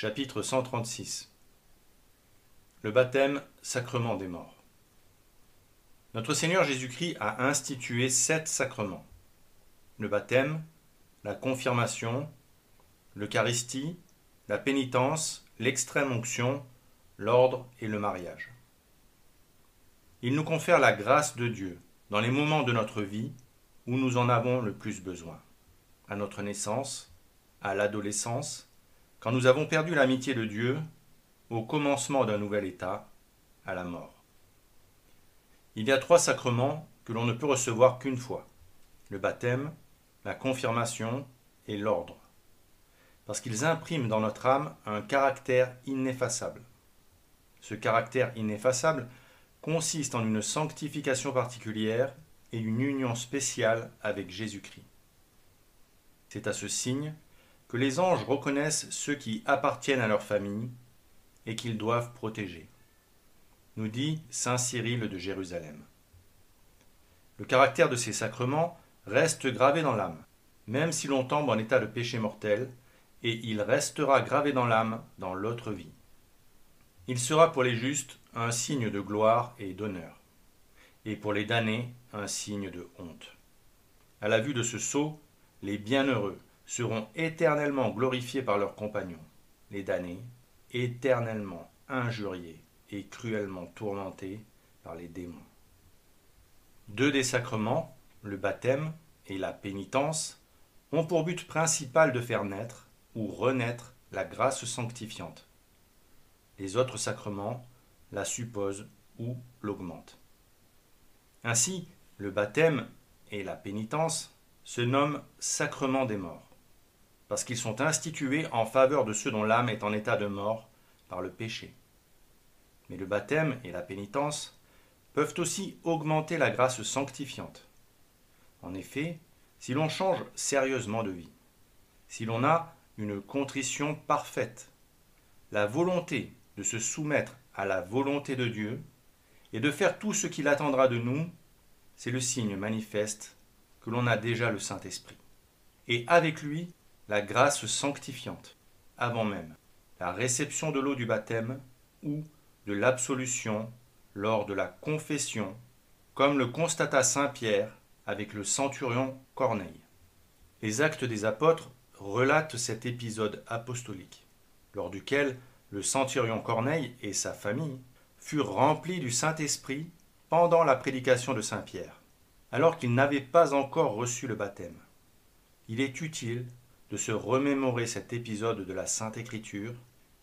Chapitre 136. Le baptême, sacrement des morts. Notre Seigneur Jésus-Christ a institué 7 sacrements. Le baptême, la confirmation, l'Eucharistie, la pénitence, l'extrême onction, l'ordre et le mariage. Il nous confère la grâce de Dieu dans les moments de notre vie où nous en avons le plus besoin. À notre naissance, à l'adolescence, quand nous avons perdu l'amitié de Dieu, au commencement d'un nouvel état, à la mort. Il y a 3 sacrements que l'on ne peut recevoir qu'une fois, le baptême, la confirmation et l'ordre, parce qu'ils impriment dans notre âme un caractère ineffaçable. Ce caractère ineffaçable consiste en une sanctification particulière et une union spéciale avec Jésus-Christ. C'est à ce signe que les anges reconnaissent ceux qui appartiennent à leur famille et qu'ils doivent protéger, nous dit saint Cyril de Jérusalem. Le caractère de ces sacrements reste gravé dans l'âme, même si l'on tombe en état de péché mortel, et il restera gravé dans l'âme dans l'autre vie. Il sera pour les justes un signe de gloire et d'honneur, et pour les damnés un signe de honte. À la vue de ce sceau, les bienheureux seront éternellement glorifiés par leurs compagnons, les damnés, éternellement injuriés et cruellement tourmentés par les démons. 2 des sacrements, le baptême et la pénitence, ont pour but principal de faire naître ou renaître la grâce sanctifiante. Les autres sacrements la supposent ou l'augmentent. Ainsi, le baptême et la pénitence se nomment sacrements des morts, parce qu'ils sont institués en faveur de ceux dont l'âme est en état de mort par le péché. Mais le baptême et la pénitence peuvent aussi augmenter la grâce sanctifiante. En effet, si l'on change sérieusement de vie, si l'on a une contrition parfaite, la volonté de se soumettre à la volonté de Dieu et de faire tout ce qu'il attendra de nous, c'est le signe manifeste que l'on a déjà le Saint-Esprit. Et avec lui, la grâce sanctifiante, avant même la réception de l'eau du baptême ou de l'absolution lors de la confession, comme le constata saint Pierre avec le centurion Corneille. Les Actes des Apôtres relatent cet épisode apostolique, lors duquel le centurion Corneille et sa famille furent remplis du Saint-Esprit pendant la prédication de saint Pierre, alors qu'ils n'avaient pas encore reçu le baptême. Il est utile de se remémorer cet épisode de la Sainte Écriture,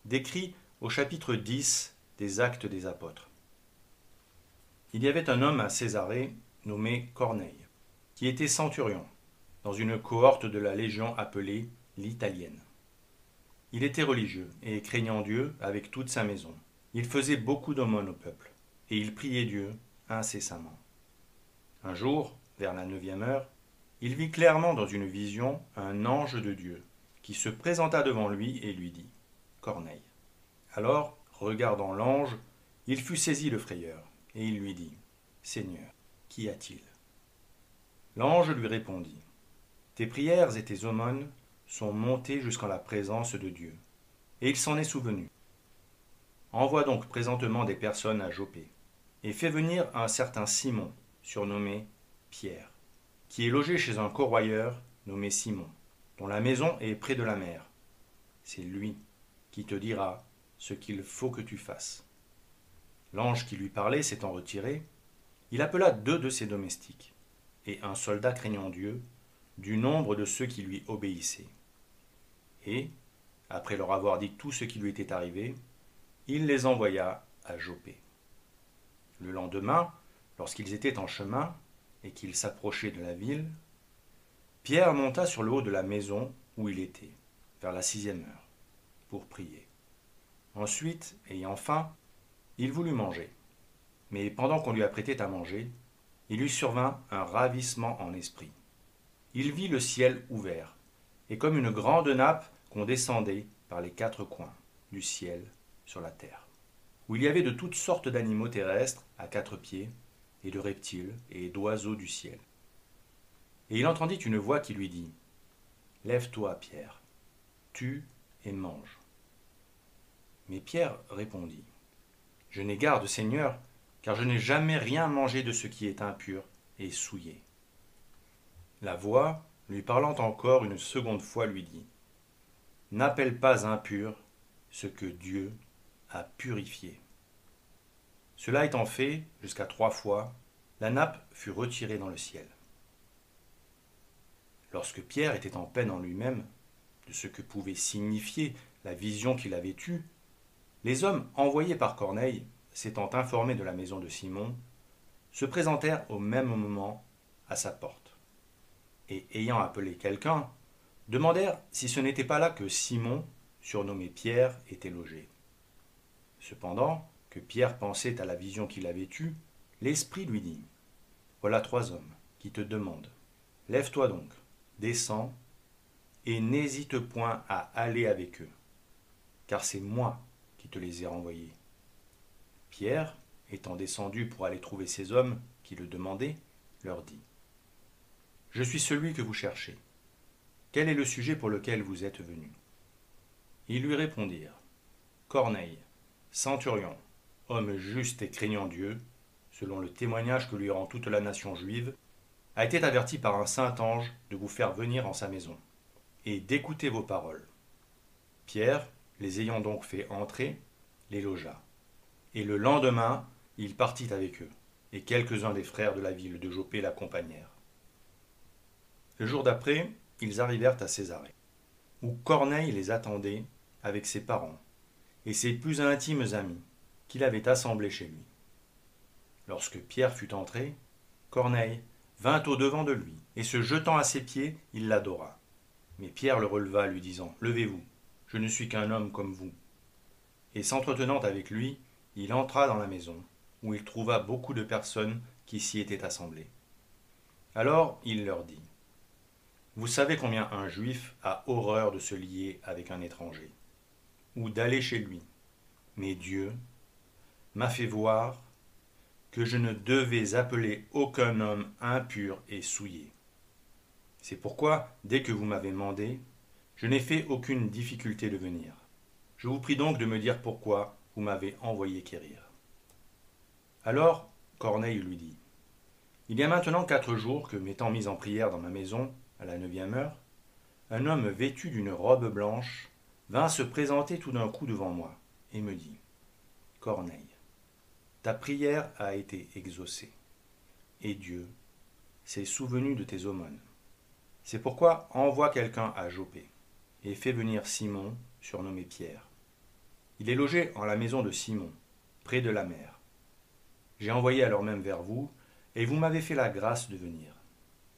décrit au chapitre 10 des Actes des Apôtres. Il y avait un homme à Césarée nommé Corneille, qui était centurion, dans une cohorte de la légion appelée l'Italienne. Il était religieux et craignant Dieu avec toute sa maison. Il faisait beaucoup d'aumônes au peuple, et il priait Dieu incessamment. Un jour, vers la 9e heure, il vit clairement dans une vision un ange de Dieu qui se présenta devant lui et lui dit « Corneille ». Alors, regardant l'ange, il fut saisi de frayeur, et il lui dit « Seigneur, qu'y a-t-il » L'ange lui répondit « Tes prières et tes aumônes sont montées jusqu'en la présence de Dieu, et il s'en est souvenu. Envoie donc présentement des personnes à Jopé, et fais venir un certain Simon, surnommé Pierre, qui est logé chez un corroyeur nommé Simon, dont la maison est près de la mer. C'est lui qui te dira ce qu'il faut que tu fasses. » L'ange qui lui parlait s'étant retiré, il appela 2 de ses domestiques, et un soldat craignant Dieu, du nombre de ceux qui lui obéissaient. Et, après leur avoir dit tout ce qui lui était arrivé, il les envoya à Jopé. Le lendemain, lorsqu'ils étaient en chemin, et qu'il s'approchait de la ville, Pierre monta sur le haut de la maison où il était, vers la 6e heure, pour prier. Ensuite, ayant faim, il voulut manger. Mais pendant qu'on lui apprêtait à manger, il lui survint un ravissement en esprit. Il vit le ciel ouvert, et comme une grande nappe qu'on descendait par les 4 coins du ciel sur la terre, où il y avait de toutes sortes d'animaux terrestres à 4 pieds, et de reptiles et d'oiseaux du ciel. Et il entendit une voix qui lui dit « Lève-toi, Pierre, tue et mange. » Mais Pierre répondit, « Je n'ai garde, Seigneur, car je n'ai jamais rien mangé de ce qui est impur et souillé. » La voix, lui parlant encore une seconde fois, lui dit, « N'appelle pas impur ce que Dieu a purifié. » Cela étant fait, jusqu'à 3 fois, la nappe fut retirée dans le ciel. Lorsque Pierre était en peine en lui-même de ce que pouvait signifier la vision qu'il avait eue, les hommes envoyés par Corneille, s'étant informés de la maison de Simon, se présentèrent au même moment à sa porte. Et ayant appelé quelqu'un, demandèrent si ce n'était pas là que Simon, surnommé Pierre, était logé. Cependant, que Pierre pensait à la vision qu'il avait eue, l'Esprit lui dit, « Voilà 3 hommes qui te demandent. Lève-toi donc, descends, et n'hésite point à aller avec eux, car c'est moi qui te les ai renvoyés. » Pierre, étant descendu pour aller trouver ces hommes qui le demandaient, leur dit, « Je suis celui que vous cherchez. Quel est le sujet pour lequel vous êtes venus ?» Ils lui répondirent, « Corneille, centurion, homme juste et craignant Dieu, selon le témoignage que lui rend toute la nation juive, a été averti par un saint ange de vous faire venir en sa maison, et d'écouter vos paroles. » Pierre, les ayant donc fait entrer, les logea. Et le lendemain, il partit avec eux, et quelques-uns des frères de la ville de Jopé l'accompagnèrent. Le jour d'après, ils arrivèrent à Césarée, où Corneille les attendait avec ses parents et ses plus intimes amis, qu'il avait assemblés chez lui. Lorsque Pierre fut entré, Corneille vint au-devant de lui, et se jetant à ses pieds, il l'adora. Mais Pierre le releva, lui disant, « Levez-vous, je ne suis qu'un homme comme vous. » Et s'entretenant avec lui, il entra dans la maison, où il trouva beaucoup de personnes qui s'y étaient assemblées. Alors il leur dit, « Vous savez combien un juif a horreur de se lier avec un étranger, ou d'aller chez lui. Mais Dieu m'a fait voir que je ne devais appeler aucun homme impur et souillé. C'est pourquoi, dès que vous m'avez mandé, je n'ai fait aucune difficulté de venir. Je vous prie donc de me dire pourquoi vous m'avez envoyé quérir. » Alors Corneille lui dit, « Il y a maintenant 4 jours que, m'étant mis en prière dans ma maison, à la 9e heure, un homme vêtu d'une robe blanche vint se présenter tout d'un coup devant moi et me dit, « Corneille, ta prière a été exaucée, et Dieu s'est souvenu de tes aumônes. C'est pourquoi envoie quelqu'un à Jopé, et fais venir Simon, surnommé Pierre. Il est logé en la maison de Simon, près de la mer. J'ai envoyé alors même vers vous, et vous m'avez fait la grâce de venir.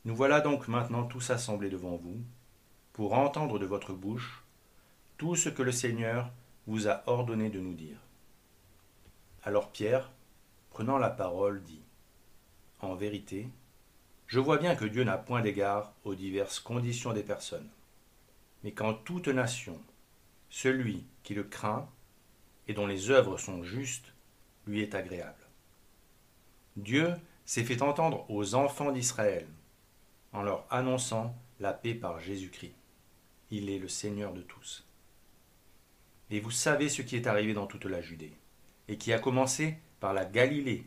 Nous voilà donc maintenant tous assemblés devant vous, pour entendre de votre bouche tout ce que le Seigneur vous a ordonné de nous dire. » Alors Pierre, prenant la parole, dit, « En vérité, je vois bien que Dieu n'a point d'égard aux diverses conditions des personnes, mais qu'en toute nation, celui qui le craint et dont les œuvres sont justes lui est agréable. Dieu s'est fait entendre aux enfants d'Israël en leur annonçant la paix par Jésus-Christ. Il est le Seigneur de tous. Et vous savez ce qui est arrivé dans toute la Judée, et qui a commencé par la Galilée,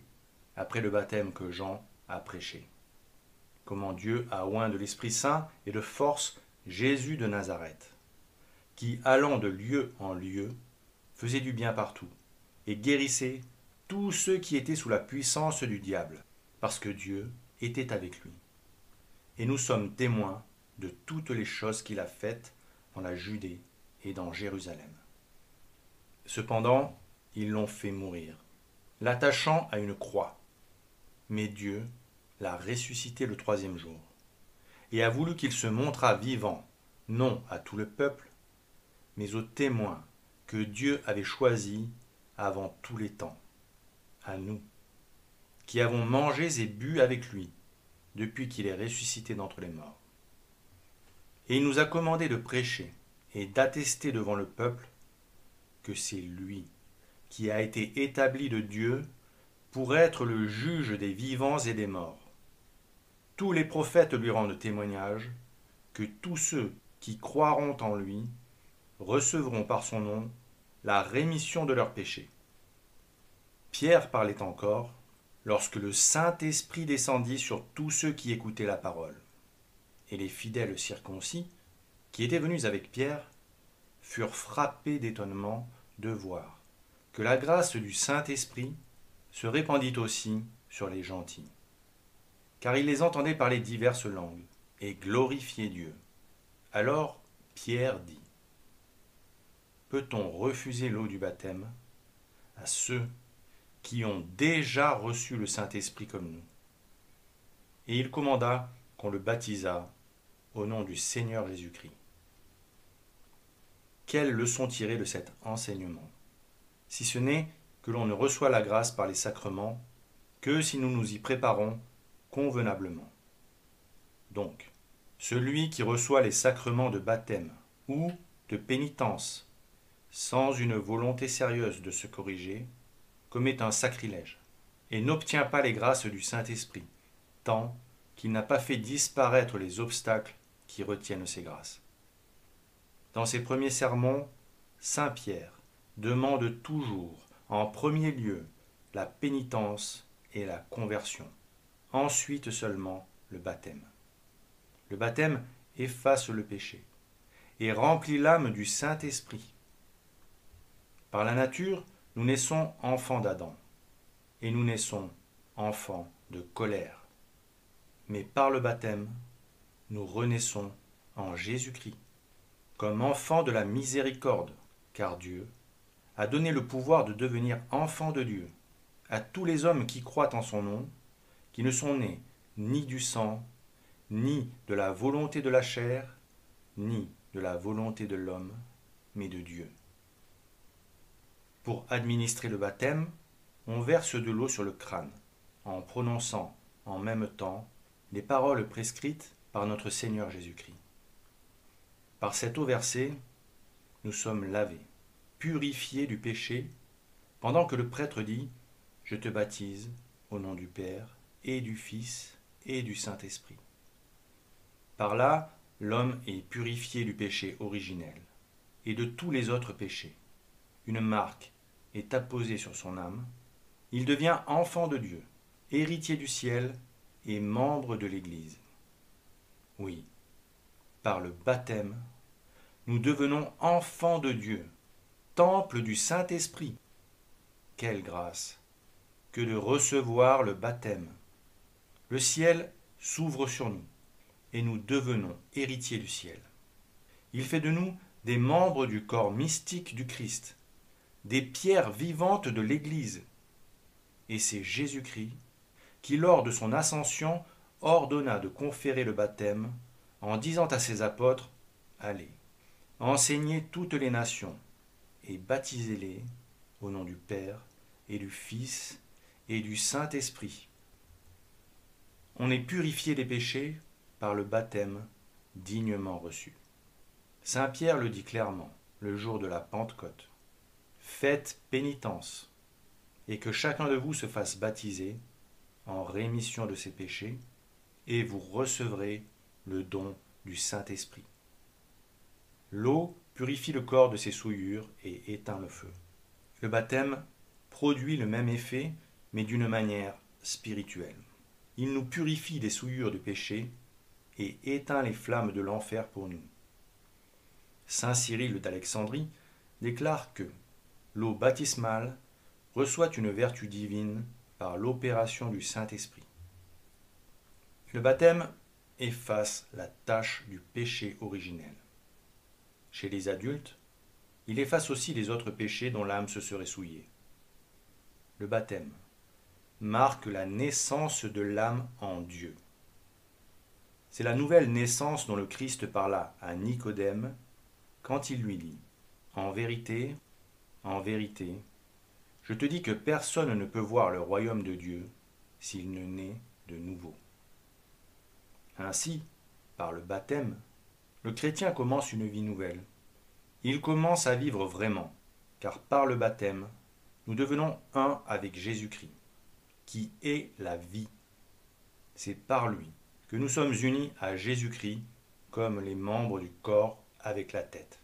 après le baptême que Jean a prêché. Comment Dieu a oint de l'Esprit Saint et de force Jésus de Nazareth, qui, allant de lieu en lieu, faisait du bien partout, et guérissait tous ceux qui étaient sous la puissance du diable, parce que Dieu était avec lui. Et nous sommes témoins de toutes les choses qu'il a faites dans la Judée et dans Jérusalem. Cependant, ils l'ont fait mourir, l'attachant à une croix. Mais Dieu l'a ressuscité le 3e jour, et a voulu qu'il se montrât vivant, non à tout le peuple, mais aux témoins que Dieu avait choisis avant tous les temps, à nous, qui avons mangé et bu avec lui, depuis qu'il est ressuscité d'entre les morts. Et il nous a commandé de prêcher et d'attester devant le peuple que c'est lui qui a été établi de Dieu pour être le juge des vivants et des morts. Tous les prophètes lui rendent témoignage que tous ceux qui croiront en lui recevront par son nom la rémission de leurs péchés. Pierre parlait encore lorsque le Saint-Esprit descendit sur tous ceux qui écoutaient la parole. Et les fidèles circoncis, qui étaient venus avec Pierre, furent frappés d'étonnement de voir que la grâce du Saint-Esprit se répandit aussi sur les gentils. Car ils les entendaient parler diverses langues et glorifier Dieu. Alors Pierre dit : peut-on refuser l'eau du baptême à ceux qui ont déjà reçu le Saint-Esprit comme nous ? Et il commanda qu'on le baptisât au nom du Seigneur Jésus-Christ. Quelle leçon tirer de cet enseignement, si ce n'est que l'on ne reçoit la grâce par les sacrements que si nous nous y préparons convenablement. Donc, celui qui reçoit les sacrements de baptême ou de pénitence sans une volonté sérieuse de se corriger commet un sacrilège et n'obtient pas les grâces du Saint-Esprit, tant qu'il n'a pas fait disparaître les obstacles qui retiennent ces grâces. Dans ses premiers sermons, saint Pierre demande toujours, en premier lieu, la pénitence et la conversion, ensuite seulement le baptême. Le baptême efface le péché et remplit l'âme du Saint-Esprit. Par la nature, nous naissons enfants d'Adam et nous naissons enfants de colère. Mais par le baptême, nous renaissons en Jésus-Christ, comme enfants de la miséricorde, car Dieu a donné le pouvoir de devenir enfants de Dieu à tous les hommes qui croient en son nom, qui ne sont nés ni du sang, ni de la volonté de la chair, ni de la volonté de l'homme, mais de Dieu. Pour administrer le baptême, on verse de l'eau sur le crâne, en prononçant en même temps les paroles prescrites par notre Seigneur Jésus-Christ. Par cette eau versée, nous sommes lavés, purifiés du péché, pendant que le prêtre dit : je te baptise au nom du Père et du Fils et du Saint-Esprit. Par là, l'homme est purifié du péché originel et de tous les autres péchés. Une marque est apposée sur son âme. Il devient enfant de Dieu, héritier du ciel et membre de l'Église. Oui, par le baptême, nous devenons enfants de Dieu, temple du Saint-Esprit. Quelle grâce que de recevoir le baptême! Le ciel s'ouvre sur nous et nous devenons héritiers du ciel. Il fait de nous des membres du corps mystique du Christ, des pierres vivantes de l'Église. Et c'est Jésus-Christ qui, lors de son ascension, ordonna de conférer le baptême en disant à ses apôtres : allez, enseignez toutes les nations et baptisez-les au nom du Père et du Fils et du Saint-Esprit. On est purifié des péchés par le baptême dignement reçu. Saint Pierre le dit clairement le jour de la Pentecôte : faites pénitence, et que chacun de vous se fasse baptiser en rémission de ses péchés, et vous recevrez le don du Saint-Esprit. L'eau purifie le corps de ses souillures et éteint le feu. Le baptême produit le même effet, mais d'une manière spirituelle. Il nous purifie des souillures du péché et éteint les flammes de l'enfer pour nous. Saint Cyril d'Alexandrie déclare que l'eau baptismale reçoit une vertu divine par l'opération du Saint-Esprit. Le baptême efface la tache du péché originel. Chez les adultes, il efface aussi les autres péchés dont l'âme se serait souillée. Le baptême marque la naissance de l'âme en Dieu. C'est la nouvelle naissance dont le Christ parla à Nicodème quand il lui dit : en vérité, je te dis que personne ne peut voir le royaume de Dieu s'il ne naît de nouveau. Ainsi, par le baptême, le chrétien commence une vie nouvelle. Il commence à vivre vraiment, car par le baptême, nous devenons un avec Jésus-Christ, qui est la vie. C'est par lui que nous sommes unis à Jésus-Christ comme les membres du corps avec la tête.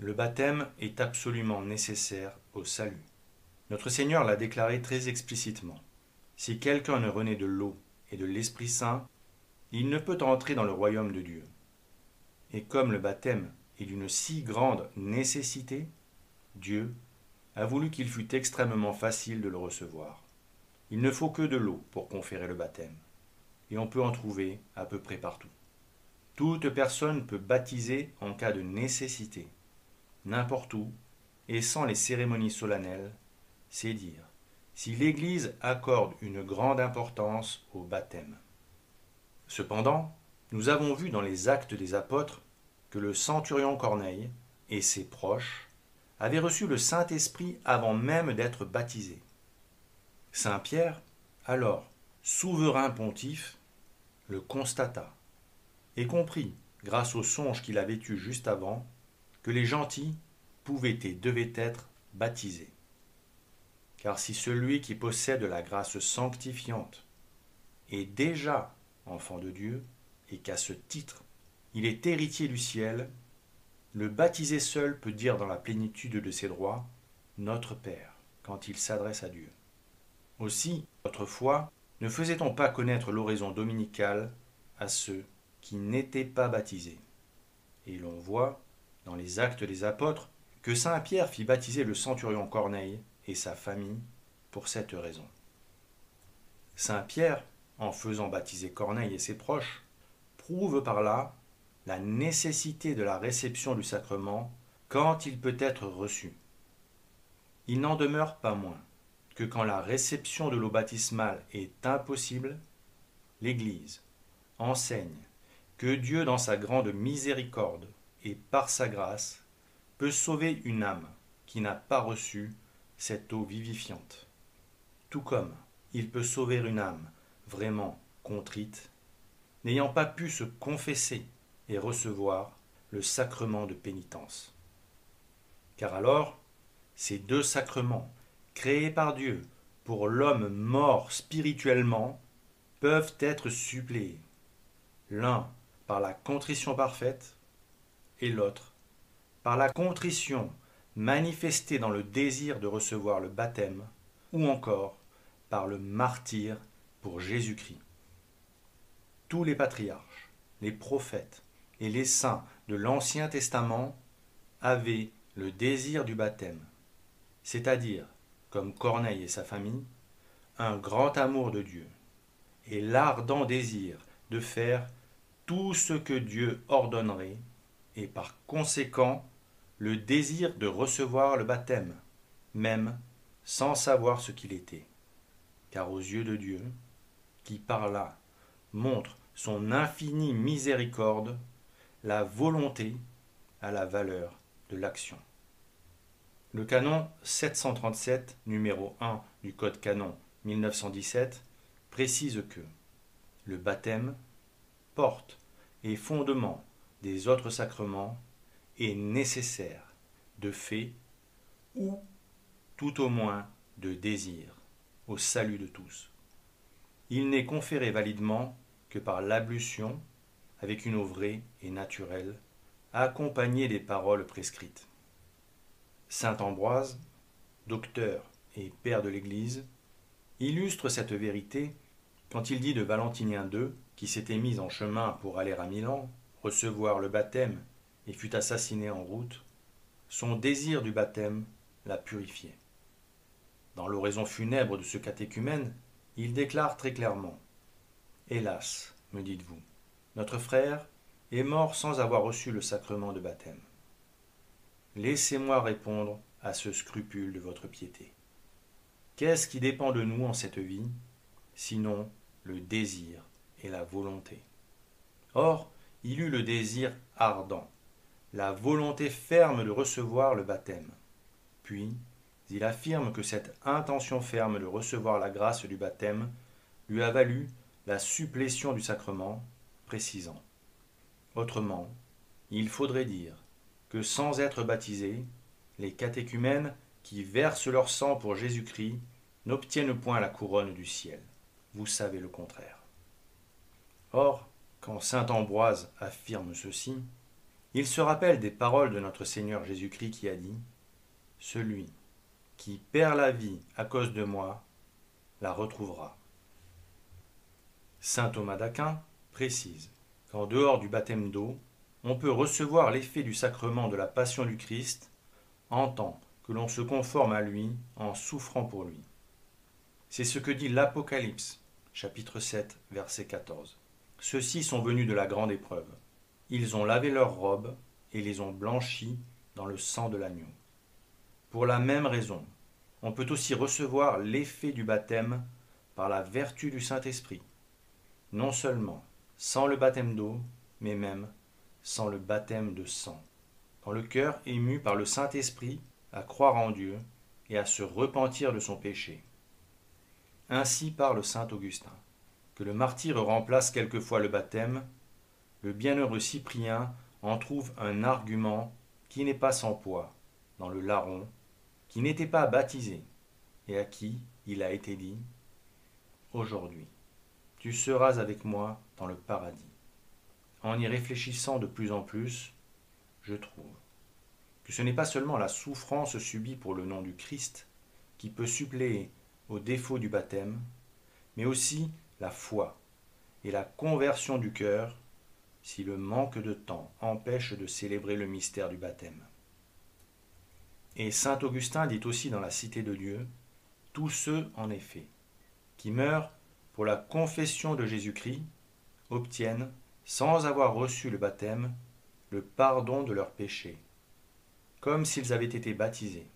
Le baptême est absolument nécessaire au salut. Notre Seigneur l'a déclaré très explicitement. Si quelqu'un ne renaît de l'eau et de l'Esprit Saint, il ne peut entrer dans le royaume de Dieu. Et comme le baptême est d'une si grande nécessité, Dieu a voulu qu'il fût extrêmement facile de le recevoir. Il ne faut que de l'eau pour conférer le baptême, et on peut en trouver à peu près partout. Toute personne peut baptiser en cas de nécessité, n'importe où, et sans les cérémonies solennelles, c'est dire si l'Église accorde une grande importance au baptême. Cependant, nous avons vu dans les Actes des Apôtres que le centurion Corneille et ses proches avaient reçu le Saint-Esprit avant même d'être baptisés. Saint Pierre, alors souverain pontife, le constata et comprit, grâce au songe qu'il avait eu juste avant, que les gentils pouvaient et devaient être baptisés. Car si celui qui possède la grâce sanctifiante est déjà enfant de Dieu, et qu'à ce titre il est héritier du ciel, le baptisé seul peut dire dans la plénitude de ses droits « Notre Père » quand il s'adresse à Dieu. Aussi, autrefois, ne faisait-on pas connaître l'oraison dominicale à ceux qui n'étaient pas baptisés. Et l'on voit, dans les Actes des Apôtres, que saint Pierre fit baptiser le centurion Corneille et sa famille pour cette raison. Saint Pierre, en faisant baptiser Corneille et ses proches, prouve par là la nécessité de la réception du sacrement quand il peut être reçu. Il n'en demeure pas moins que quand la réception de l'eau baptismale est impossible, l'Église enseigne que Dieu, dans sa grande miséricorde et par sa grâce, peut sauver une âme qui n'a pas reçu cette eau vivifiante. Tout comme il peut sauver une âme vraiment contrite, n'ayant pas pu se confesser et recevoir le sacrement de pénitence. Car alors, ces deux sacrements, créés par Dieu pour l'homme mort spirituellement, peuvent être suppléés, l'un par la contrition parfaite et l'autre par la contrition manifestée dans le désir de recevoir le baptême ou encore par le martyre pour Jésus-Christ. Tous les patriarches, les prophètes et les saints de l'Ancien Testament avaient le désir du baptême, c'est-à-dire, comme Corneille et sa famille, un grand amour de Dieu et l'ardent désir de faire tout ce que Dieu ordonnerait et par conséquent le désir de recevoir le baptême, même sans savoir ce qu'il était. Car aux yeux de Dieu, qui par là montre son infinie miséricorde, la volonté a la valeur de l'action. Le canon 737, numéro 1 du Code canon 1917, précise que le baptême, porte et fondement des autres sacrements, est nécessaire de fait ou tout au moins de désir au salut de tous. Il n'est conféré validement que par l'ablution avec une eau vraie et naturelle, accompagnée des paroles prescrites. Saint Ambroise, docteur et père de l'Église, illustre cette vérité quand il dit de Valentinien II, qui s'était mis en chemin pour aller à Milan, recevoir le baptême et fut assassiné en route, son désir du baptême l'a purifié. Dans l'oraison funèbre de ce catéchumène, il déclare très clairement « Hélas, me dites-vous, notre frère est mort sans avoir reçu le sacrement de baptême. Laissez-moi répondre à ce scrupule de votre piété. Qu'est-ce qui dépend de nous en cette vie, sinon le désir et la volonté? Or, il eut le désir ardent, la volonté ferme de recevoir le baptême. Puis, il affirme que cette intention ferme de recevoir la grâce du baptême lui a valu la supplétion du sacrement, précisant. Autrement, il faudrait dire que sans être baptisés, les catéchumènes qui versent leur sang pour Jésus-Christ n'obtiennent point la couronne du ciel. Vous savez le contraire. Or, quand saint Ambroise affirme ceci, Il se rappelle des paroles de notre Seigneur Jésus-Christ qui a dit « Celui qui perd la vie à cause de moi la retrouvera ». Saint Thomas d'Aquin précise qu'en dehors du baptême d'eau, on peut recevoir l'effet du sacrement de la passion du Christ en tant que l'on se conforme à lui en souffrant pour lui. C'est ce que dit l'Apocalypse, chapitre 7, verset 14. Ceux-ci sont venus de la grande épreuve. Ils ont lavé leurs robes et les ont blanchies dans le sang de l'agneau. Pour la même raison, on peut aussi recevoir l'effet du baptême par la vertu du Saint-Esprit, non seulement sans le baptême d'eau, mais même sans le baptême de sang. Quand le cœur est ému par le Saint-Esprit à croire en Dieu et à se repentir de son péché. Ainsi parle saint Augustin, que le martyre remplace quelquefois le baptême, le bienheureux Cyprien en trouve un argument qui n'est pas sans poids dans le larron, qui n'était pas baptisé, et à qui il a été dit « Aujourd'hui, tu seras avec moi dans le paradis ». En y réfléchissant de plus en plus, je trouve que ce n'est pas seulement la souffrance subie pour le nom du Christ qui peut suppléer au défaut du baptême, mais aussi la foi et la conversion du cœur si le manque de temps empêche de célébrer le mystère du baptême. Et saint Augustin dit aussi dans la Cité de Dieu, tous ceux, en effet, qui meurent pour la confession de Jésus-Christ obtiennent, sans avoir reçu le baptême, le pardon de leurs péchés, comme s'ils avaient été baptisés.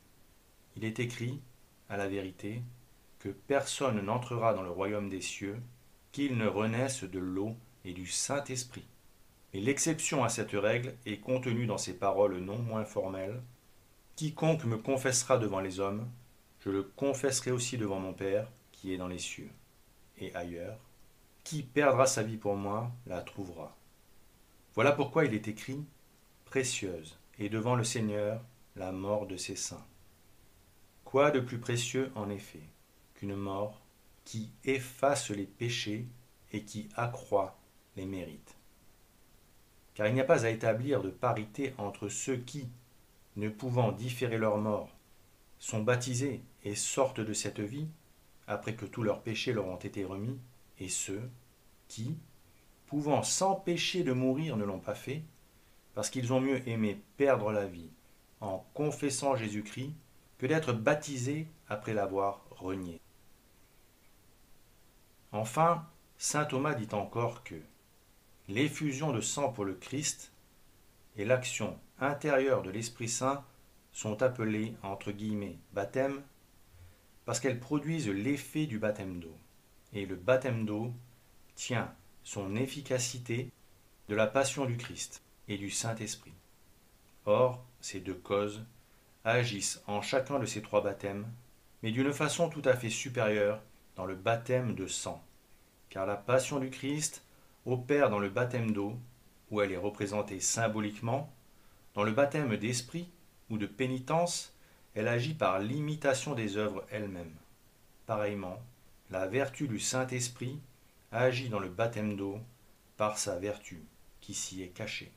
Il est écrit, à la vérité, que personne n'entrera dans le royaume des cieux, qu'il ne renaisse de l'eau et du Saint-Esprit. Et l'exception à cette règle est contenue dans ces paroles non moins formelles. Quiconque me confessera devant les hommes, je le confesserai aussi devant mon Père qui est dans les cieux. Et ailleurs, qui perdra sa vie pour moi, la trouvera. Voilà pourquoi il est écrit, précieuse est devant le Seigneur la mort de ses saints. Quoi de plus précieux en effet qu'une mort qui efface les péchés et qui accroît les mérites. Car il n'y a pas à établir de parité entre ceux qui, ne pouvant différer leur mort, sont baptisés et sortent de cette vie, après que tous leurs péchés leur ont été remis, et ceux qui, pouvant s'empêcher de mourir, ne l'ont pas fait, parce qu'ils ont mieux aimé perdre la vie en confessant Jésus-Christ que d'être baptisés après l'avoir renié. Enfin, saint Thomas dit encore que l'effusion de sang pour le Christ et l'action intérieure de l'Esprit Saint sont appelées entre guillemets baptême parce qu'elles produisent l'effet du baptême d'eau. Et le baptême d'eau tient son efficacité de la passion du Christ et du Saint-Esprit. Or, ces deux causes agissent en chacun de ces trois baptêmes, mais d'une façon tout à fait supérieure dans le baptême de sang, car la passion du Christ opère dans le baptême d'eau, où elle est représentée symboliquement, dans le baptême d'esprit ou de pénitence, elle agit par l'imitation des œuvres elles-mêmes. Pareillement, la vertu du Saint-Esprit agit dans le baptême d'eau par sa vertu, qui s'y est cachée,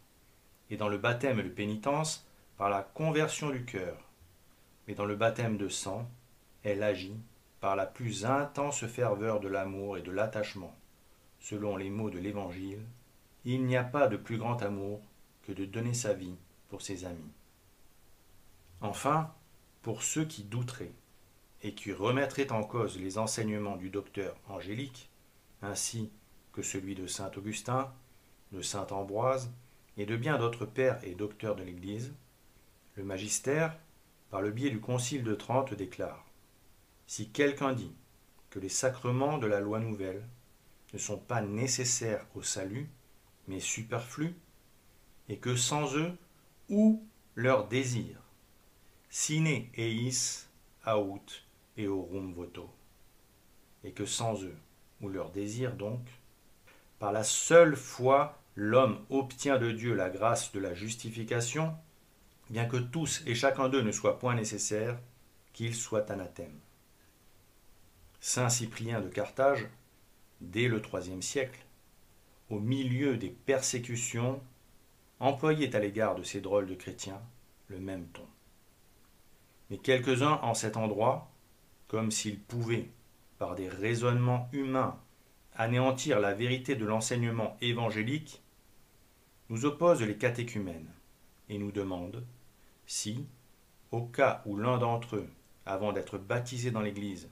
et dans le baptême de pénitence par la conversion du cœur, mais dans le baptême de sang, elle agit par la plus intense ferveur de l'amour et de l'attachement. Selon les mots de l'Évangile, il n'y a pas de plus grand amour que de donner sa vie pour ses amis. Enfin, pour ceux qui douteraient et qui remettraient en cause les enseignements du docteur Angélique, ainsi que celui de saint Augustin, de saint Ambroise et de bien d'autres pères et docteurs de l'Église, le magistère, par le biais du Concile de Trente, déclare « Si quelqu'un dit que les sacrements de la loi nouvelle ne sont pas nécessaires au salut, mais superflus, et que sans eux, ou leur désir, sine eis aut eorum voto, et que sans eux, ou leur désir donc, par la seule foi, l'homme obtient de Dieu la grâce de la justification, bien que tous et chacun d'eux ne soient point nécessaires, qu'ils soient anathèmes. Saint Cyprien de Carthage, dès le IIIe siècle, au milieu des persécutions, employaient à l'égard de ces drôles de chrétiens le même ton. Mais quelques-uns en cet endroit, comme s'ils pouvaient, par des raisonnements humains, anéantir la vérité de l'enseignement évangélique, nous opposent les catéchumènes et nous demandent si, au cas où l'un d'entre eux, avant d'être baptisé dans l'Église,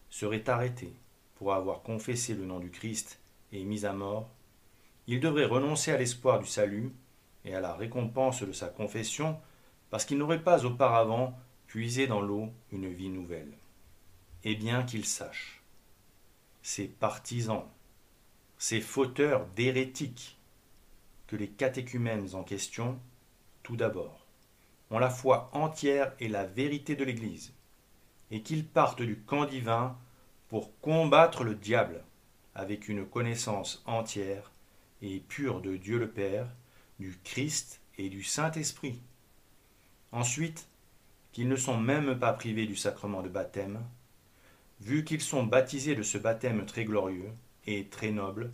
serait arrêté pour avoir confessé le nom du Christ et mis à mort, il devrait renoncer à l'espoir du salut et à la récompense de sa confession parce qu'il n'aurait pas auparavant puisé dans l'eau une vie nouvelle. Et bien qu'il sache, ces partisans, ces fauteurs d'hérétiques, que les catéchumènes en question, tout d'abord, ont la foi entière et la vérité de l'Église, et qu'ils partent du camp divin pour combattre le diable avec une connaissance entière et pure de Dieu le Père, du Christ et du Saint-Esprit. Ensuite, qu'ils ne sont même pas privés du sacrement de baptême, vu qu'ils sont baptisés de ce baptême très glorieux et très noble,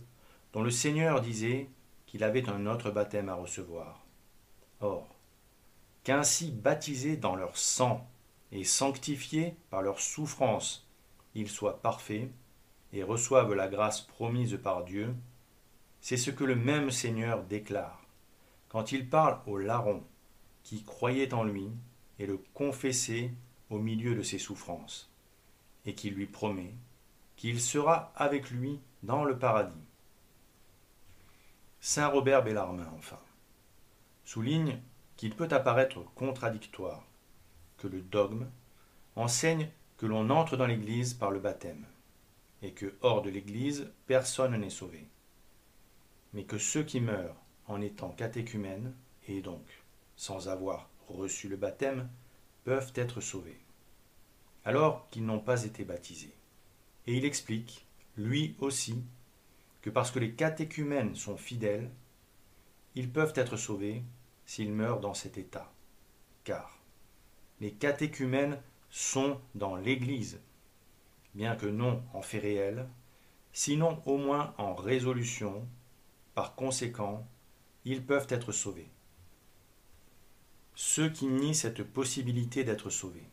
dont le Seigneur disait qu'il avait un autre baptême à recevoir. Or, qu'ainsi baptisés dans leur sang et sanctifiés par leur souffrance, ils soient parfaits et reçoivent la grâce promise par Dieu, c'est ce que le même Seigneur déclare quand il parle aux larrons qui croyaient en lui et le confessaient au milieu de ses souffrances, et qui lui promet qu'il sera avec lui dans le paradis. Saint Robert Bellarmin, enfin, souligne qu'il peut apparaître contradictoire que le dogme enseigne que l'on entre dans l'Église par le baptême, et que hors de l'Église, personne n'est sauvé, mais que ceux qui meurent en étant catéchumènes, et donc sans avoir reçu le baptême, peuvent être sauvés, alors qu'ils n'ont pas été baptisés. Et il explique, lui aussi, que parce que les catéchumènes sont fidèles, ils peuvent être sauvés s'ils meurent dans cet état. Car les catéchumènes sont dans l'Église, bien que non en fait réel, sinon au moins en résolution. Par conséquent, ils peuvent être sauvés. Ceux qui nient cette possibilité d'être sauvés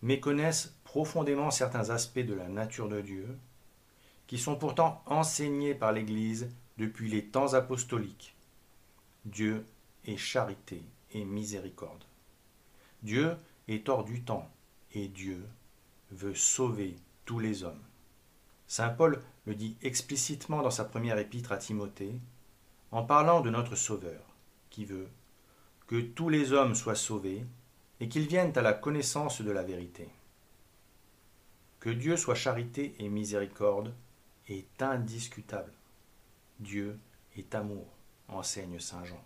méconnaissent profondément certains aspects de la nature de Dieu, qui sont pourtant enseignés par l'Église depuis les temps apostoliques. Dieu est charité et miséricorde. Dieu est hors du temps, et Dieu veut sauver tous les hommes. Saint Paul le dit explicitement dans sa première épître à Timothée, en parlant de notre Sauveur, qui veut que tous les hommes soient sauvés et qu'ils viennent à la connaissance de la vérité. Que Dieu soit charité et miséricorde est indiscutable. Dieu est amour, enseigne saint Jean.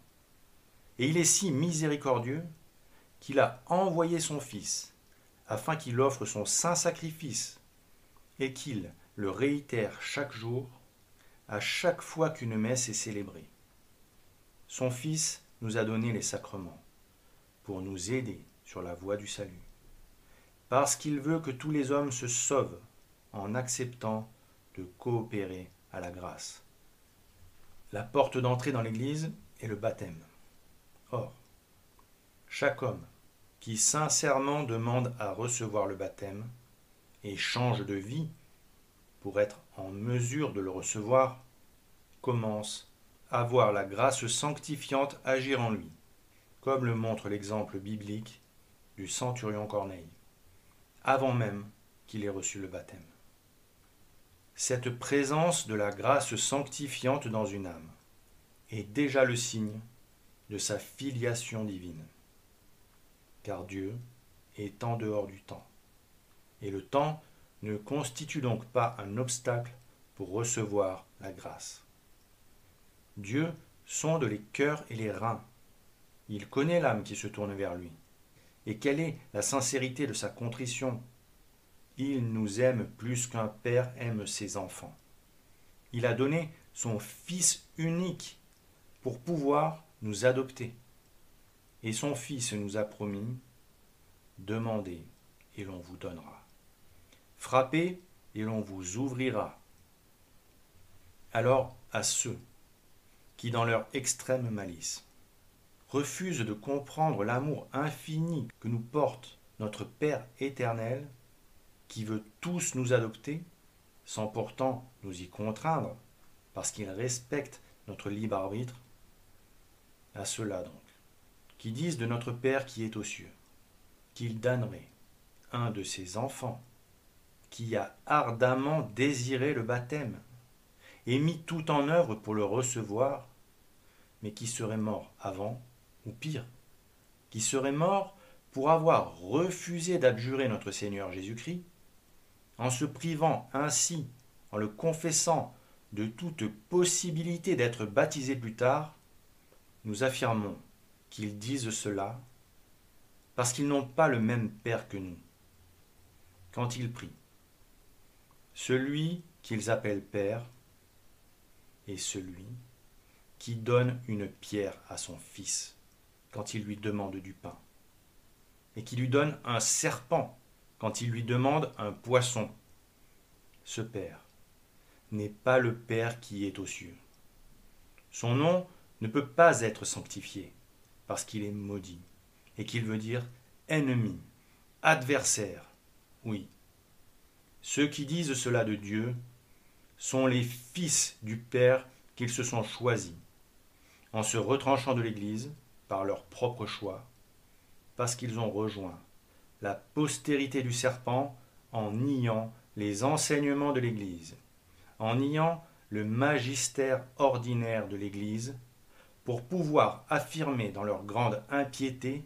Et il est si miséricordieux qu'il a envoyé son Fils afin qu'il offre son saint sacrifice et qu'il le réitère chaque jour, à chaque fois qu'une messe est célébrée. Son Fils nous a donné les sacrements pour nous aider sur la voie du salut, parce qu'il veut que tous les hommes se sauvent en acceptant de coopérer à la grâce. La porte d'entrée dans l'Église est le baptême. Or, chaque homme qui sincèrement demande à recevoir le baptême et change de vie pour être en mesure de le recevoir, commence à voir la grâce sanctifiante agir en lui, comme le montre l'exemple biblique du centurion Corneille, avant même qu'il ait reçu le baptême. Cette présence de la grâce sanctifiante dans une âme est déjà le signe de sa filiation divine, car Dieu est en dehors du temps, et le temps ne constitue donc pas un obstacle pour recevoir la grâce. Dieu sonde les cœurs et les reins. Il connaît l'âme qui se tourne vers lui. Et quelle est la sincérité de sa contrition? Il nous aime plus qu'un père aime ses enfants. Il a donné son Fils unique pour pouvoir nous adopter. Et son Fils nous a promis, demandez et l'on vous donnera. Frappez et l'on vous ouvrira. Alors à ceux qui, dans leur extrême malice, refuse de comprendre l'amour infini que nous porte notre Père éternel, qui veut tous nous adopter, sans pourtant nous y contraindre, parce qu'il respecte notre libre arbitre, à ceux-là donc, qui disent de notre Père qui est aux cieux, qu'il donnerait un de ses enfants, qui a ardemment désiré le baptême, et mis tout en œuvre pour le recevoir, mais qui serait mort avant, ou pire, qui serait mort pour avoir refusé d'abjurer notre Seigneur Jésus-Christ, en se privant ainsi, en le confessant, de toute possibilité d'être baptisé plus tard, nous affirmons qu'ils disent cela parce qu'ils n'ont pas le même Père que nous. Quand ils prient, celui qu'ils appellent Père est celui qui donne une pierre à son fils quand il lui demande du pain, et qui lui donne un serpent quand il lui demande un poisson. Ce Père n'est pas le Père qui est aux cieux. Son nom ne peut pas être sanctifié, parce qu'il est maudit, et qu'il veut dire ennemi, adversaire. Oui, ceux qui disent cela de Dieu sont les fils du Père qu'ils se sont choisis, en se retranchant de l'Église par leur propre choix, parce qu'ils ont rejoint la postérité du serpent en niant les enseignements de l'Église, en niant le magistère ordinaire de l'Église, pour pouvoir affirmer dans leur grande impiété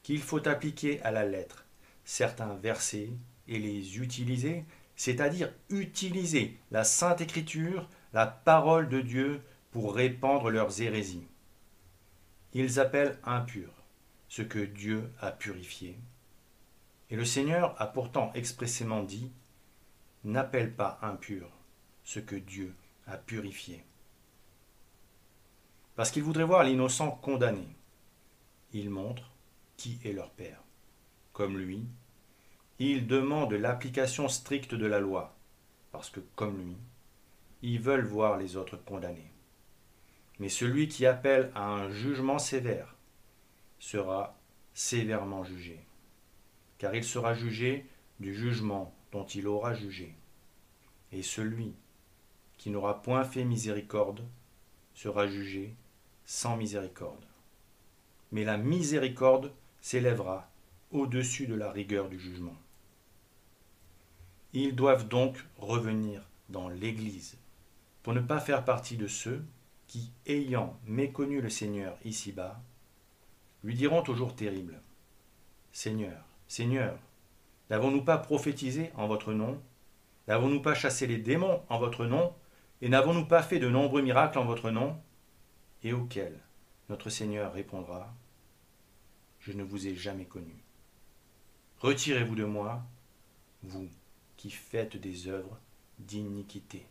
qu'il faut appliquer à la lettre certains versets et les utiliser, c'est-à-dire utiliser la Sainte Écriture, la parole de Dieu, pour répandre leurs hérésies. Ils appellent impur ce que Dieu a purifié. Et le Seigneur a pourtant expressément dit « N'appelle pas impur ce que Dieu a purifié ». Parce qu'ils voudraient voir l'innocent condamné. Il montre qui est leur Père. Comme lui, ils demandent l'application stricte de la loi, parce que, comme lui, ils veulent voir les autres condamnés. Mais celui qui appelle à un jugement sévère sera sévèrement jugé, car il sera jugé du jugement dont il aura jugé. Et celui qui n'aura point fait miséricorde sera jugé sans miséricorde. Mais la miséricorde s'élèvera au-dessus de la rigueur du jugement. Ils doivent donc revenir dans l'Église pour ne pas faire partie de ceux qui, ayant méconnu le Seigneur ici-bas, lui diront au jour terrible « Seigneur, Seigneur, n'avons-nous pas prophétisé en votre nom? N'avons-nous pas chassé les démons en votre nom? Et n'avons-nous pas fait de nombreux miracles en votre nom ?» Et auquel notre Seigneur répondra « Je ne vous ai jamais connu. Retirez-vous de moi, vous qui faites des œuvres d'iniquité. »